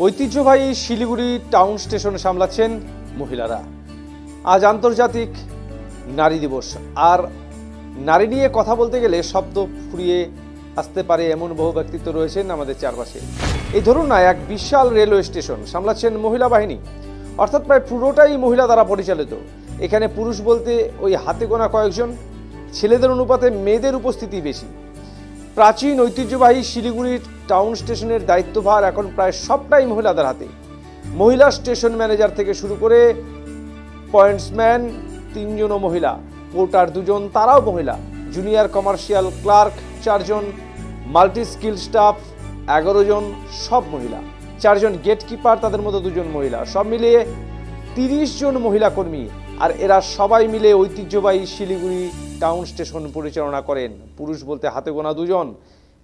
ঐতিহ্যবাহী Siliguri town station সামলাচ্ছেন মহিলারা। আজ আন্তর্জাতিক নারী দিবস, আর নারী নিয়ে কথা বলতে গেলে শব্দ ফুরিয়ে আসতে পারে এমন বহু ব্যক্তিত্ব রয়েছেন আমাদের চারপাশে। এই ধরুন না, এক বিশাল রেলওয়ে স্টেশন সামলাচ্ছেন মহিলা বাহিনী, অর্থাৎ প্রায় পুরোটাই মহিলা দ্বারা পরিচালিত। এখানে পুরুষ বলতে ওই হাতে গোনা কয়েকজন, ছেলেদের অনুপাতে মেয়েদের উপস্থিতি বেশি। প্রাচীন ঐতিহ্যবাহী শিলিগুড়ি টাউন স্টেশনের দায়িত্বভার এখন প্রায় সবটাই মহিলাদের হাতে। মহিলা স্টেশন ম্যানেজার থেকে শুরু করে পয়েন্টসম্যান 3 জনও মহিলা, পোর্টার 2 জন, তারাও মহিলা, জুনিয়র কমার্শিয়াল ক্লার্ক 4 জন, মাল্টি স্কিল স্টাফ 11 জন, সব মহিলা। 4 জন গেটকিপার, তাদের মধ্যে 2 জন মহিলা, সব মিলিয়ে 30 জন মহিলা কর্মী। আর এরা সবাই মিলে ঐতিহ্যবাহী শিলিগুড়ি টাউন স্টেশন পরিচালনা করেন। পুরুষ বলতে হাতে গোনা 2 জন,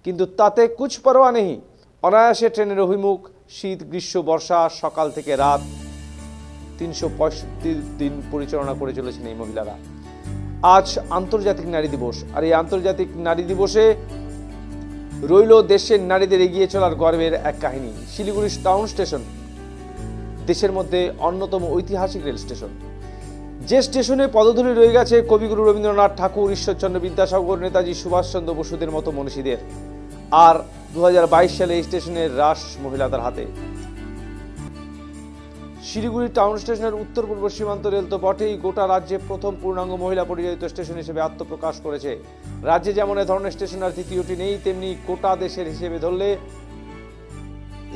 কিন্তু তাতে কুছ পরোয়া নেই। অনায়াসে ট্রেনের অভিমুখ, শীত গ্রীষ্ম বর্ষা, সকাল থেকে রাত 365 দিন পরিচালনা করে চলেছেন এই মহিলারা। আজ আন্তর্জাতিক নারী দিবস, আর এই আন্তর্জাতিক নারী দিবসে রইল দেশের নারীদের এগিয়ে চলার গর্বের এক কাহিনী। শিলিগুড়ি টাউন স্টেশন দেশের মধ্যে অন্যতম ঐতিহাসিক রেল স্টেশন, যে স্টেশনে পদধূলি রয়ে গেছে কবিগুরু রবীন্দ্রনাথ ঠাকুর, ঈশ্বরচন্দ্র বিদ্যাসাগর, নেতাজি সুভাষচন্দ্র বসুদের মতো মনীষীদের। আর 2022 সালে এই স্টেশনের রাশ মহিলাদের হাতে। শিলিগুড়ি টাউন স্টেশনের উত্তর পূর্ব সীমান্ত রেল তো বটেই, গোটা রাজ্যে প্রথম পূর্ণাঙ্গ মহিলা পরিচালিত স্টেশন হিসেবে আত্মপ্রকাশ করেছে। রাজ্যে যেমন এ ধরনের স্টেশন আর তৃতীয়টি নেই, তেমনি গোটা দেশের হিসেবে ধরলে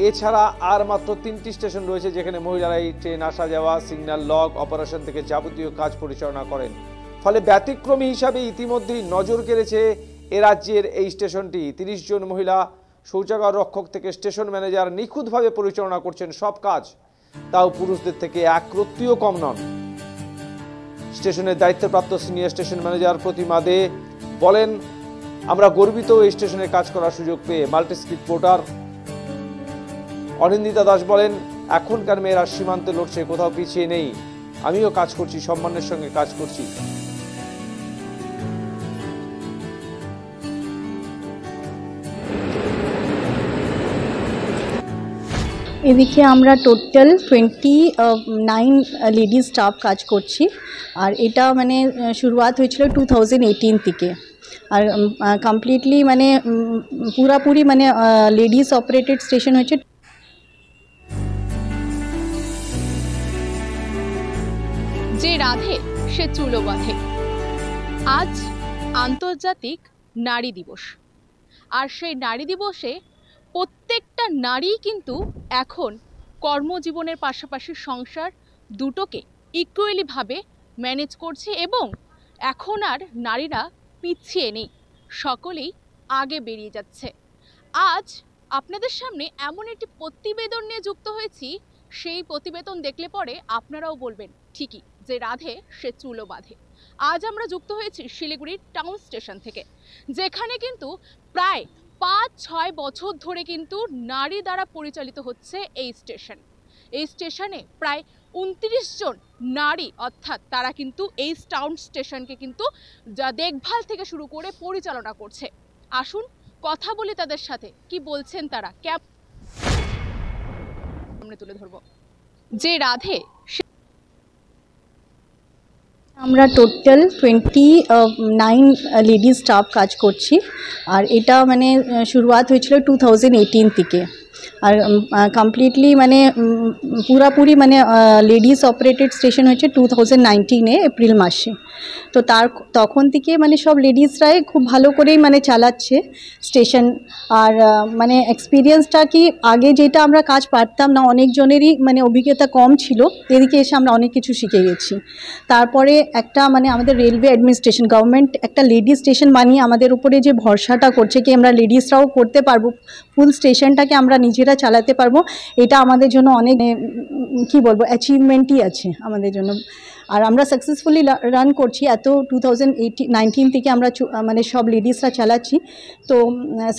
এছাড়া আর মাত্র 3টি স্টেশন রয়েছে যেখানে মহিলারাই ট্রেন আসা যাওয়া, সিগন্যাল লক, অপারেশন থেকে যাবতীয় কাজ পরিচালনা করেন। ফলে ব্যতিক্রমী হিসাবে ইতিমধ্যেই নজর কেড়েছে এ রাজ্যের এই স্টেশনটি। 30 জন মহিলা শৌচাগার রক্ষক থেকে স্টেশন ম্যানেজার নিখুঁতভাবে পরিচালনা করছেন সব কাজ, তাও পুরুষদের থেকে এক রত্তিও কম নন। স্টেশনের দায়িত্বপ্রাপ্ত সিনিয়র স্টেশন ম্যানেজার প্রতিমা দে বলেন, আমরা গর্বিত এই স্টেশনে কাজ করার সুযোগ পেয়ে। Multi skill porter Anindita Das বলেন, এখনকার মেয়েরা সীমান্তে লড়ছে, কোথাও পিছিয়ে নেই। আমিও কাজ করছি, সম্মানের সঙ্গে কাজ করছি। এদিকে আমরা টোটাল 29 লেডি স্টাফ কাজ করছি, আর এটা মানে শুরুয়াত হয়েছিল 2018 থেকে, আর কমপ্লিটলি মানে পুরাপুরি মানে লেডিস অপারেটেড স্টেশন হয়েছে। যে রাধে সে চুলো বাঁধে। আজ আন্তর্জাতিক নারী দিবস, আর সেই নারী দিবসে প্রত্যেকটা নারী কিন্তু এখন কর্মজীবনের পাশাপাশি সংসার দুটোকে ইকুয়ালি ভাবে ম্যানেজ করছে, এবং এখন আর নারীরা পিছিয়ে নেই, সকলেই আগে বেরিয়ে যাচ্ছে। আজ আপনাদের সামনে এমন একটি প্রতিবেদন নিয়ে যুক্ত হয়েছি, সেই প্রতিবেদন দেখলে পরে আপনারাও বলবেন ঠিকই যে রাধে সে চুলো বাঁধে। আজ আমরা যুক্ত হয়েছি শিলিগুড়ি টাউন স্টেশন থেকে, যেখানে কিন্তু প্রায় 5-6 বছর ধরে কিন্তু নারী দ্বারা পরিচালিত হচ্ছে এই স্টেশন। এই স্টেশনে প্রায় 29 জন নারী, অর্থাৎ তারা কিন্তু এই টাউন স্টেশনকে কিন্তু দেখভাল থেকে শুরু করে পরিচালনা করছে। আসুন কথা বলি তাদের সাথে, কি বলছেন তারা, কেমন তুলে ধরবো। যে রাধে আমরা টোটাল 29 লেডি স্টাফ কাজ করছি, আর এটা মানে শুরুয়াত হয়েছিল 2018 থেকে, আর কমপ্লিটলি মানে পুরাপুরি মানে লেডিস অপারেটেড স্টেশন হয়েছে 2019 এপ্রিল মাসে। তো তখন থেকে মানে সব লেডিসরাই খুব ভালো করেই মানে চালাচ্ছে স্টেশন। আর মানে এক্সপিরিয়েন্সটা কি, আগে যেটা আমরা কাজ পারতাম না, অনেকজনেরই মানে অভিজ্ঞতা কম ছিল, এদিকে এসে আমরা অনেক কিছু শিখে গেছি। তারপরে একটা মানে আমাদের রেলওয়ে অ্যাডমিনিস্ট্রেশন, গভর্নমেন্ট একটা লেডি স্টেশন বানিয়ে আমাদের উপরে যে ভরসাটা করছে কি আমরা লেডিসরাও করতে পারবো, ফুল স্টেশনটাকে আমরা নিজেরা চালাতে পারবো, এটা আমাদের জন্য অনেক কি বলবো অ্যাচিভমেন্টই আছে আমাদের জন্য। আর আমরা সাকসেসফুলি রান করছি, এত 2019 থেকে আমরা মানে সব লেডিসরা চালাচ্ছি, তো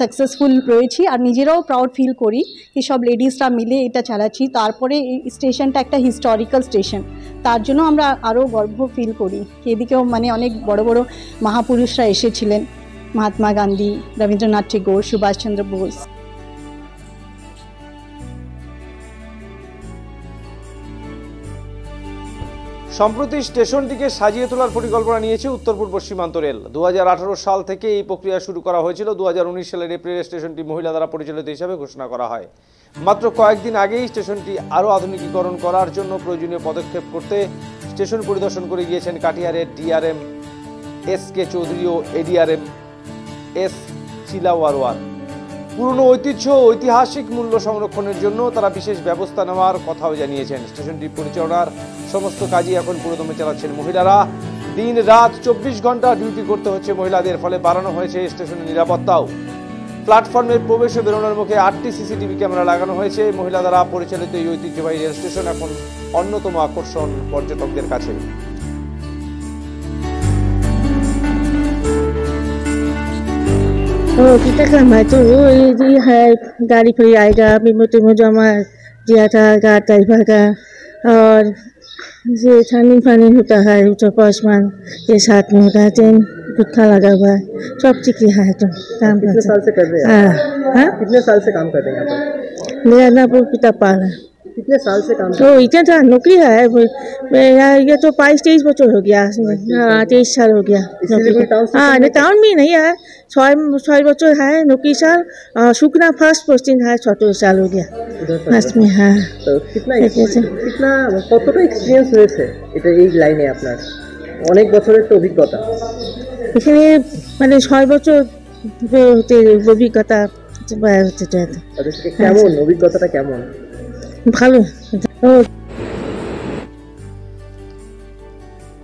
সাকসেসফুল রয়েছি, আর নিজেরাও প্রাউড ফিল করি কি সব লেডিসরা মিলে এটা চালাচ্ছি। তারপরে এই স্টেশনটা একটা হিস্টোরিক্যাল স্টেশন, তার জন্য আমরা আরও গর্ব ফিল করি। এদিকেও মানে অনেক বড় বড় মহাপুরুষরা এসেছিলেন, মহাত্মা গান্ধী, রবীন্দ্রনাথ ঠাকুর, সুভাষচন্দ্র বোস। সম্প্রতি স্টেশনটিকে সাজিয়ে তোলার পরিকল্পনা নিয়েছে উত্তর পূর্ব সীমান্ত রেল। 2018 সাল থেকে এই প্রক্রিয়া শুরু করা হয়েছিল। 2019 সালের এপ্রিলে স্টেশনটি মহিলা দ্বারা পরিচালিত হিসাবে ঘোষণা করা হয়। মাত্র কয়েকদিন আগেই স্টেশনটি আরও আধুনিকীকরণ করার জন্য প্রয়োজনীয় পদক্ষেপ করতে স্টেশন পরিদর্শন করে গিয়েছেন কাটিহারের ডিআরএম SK চৌধুরী ও ADRM S চিলাওয়ারওয়ার। পুরনো ঐতিহ্য ও ঐতিহাসিক মূল্য সংরক্ষণের জন্য তারা বিশেষ ব্যবস্থা নেওয়ার কথাও জানিয়েছেন। স্টেশনটি পরিচালনার সমস্ত কাজই এখন পুরোদমে চালাচ্ছেন মহিলারা। দিন রাত 24 ঘন্টা ডিউটি করতে হচ্ছে মহিলাদের, ফলে বাড়ানো হয়েছে স্টেশনের নিরাপত্তাও। প্ল্যাটফর্মের প্রবেশ ও বেরোনোর মুখে 8টি CCTV ক্যামেরা লাগানো হয়েছে। মহিলা দ্বারা পরিচালিত এই ঐতিহ্যবাহী রেল স্টেশন এখন অন্যতম আকর্ষণ পর্যটকদের কাছে। कितना काम है तो वो ये है गाड़ी फ्री आएगा। अभी मोटे जमा दिया था ड्राइवर का, और ये छानी फानी होता है तो पासमान के साथ में होता है, चेन गुत्था लगा हुआ है, सब चीज है तो काम कितने साल से कर रहे हैं? हाँ, कितने साल से काम कर रहे हैं यहाँ पर? मेरा नाम पिता पाल है। कितने साल से काम तो इतना था नौकरी है मेरा, ये तो 22-23 बच्चों हो गया। हाँ, 23 साल हो गया नौकरी। हाँ, नहीं टाउन में नहीं है, 6 बच्चों है नौकरी साल। सुखना फर्स्ट पोस्टिंग है, 6 साल हो गया ফার্স্ট में। হ্যাঁ, তো কিতনা কতটা এক্সপিরিয়েন্স হয়েছে এটা এই লাইনে আপনার? অনেক বছরের তো অভিজ্ঞতা এখানে, মানে 6 বছর হতে অভিজ্ঞতা হচ্ছে। কেমন অভিজ্ঞতাটা কেমন? ভালো।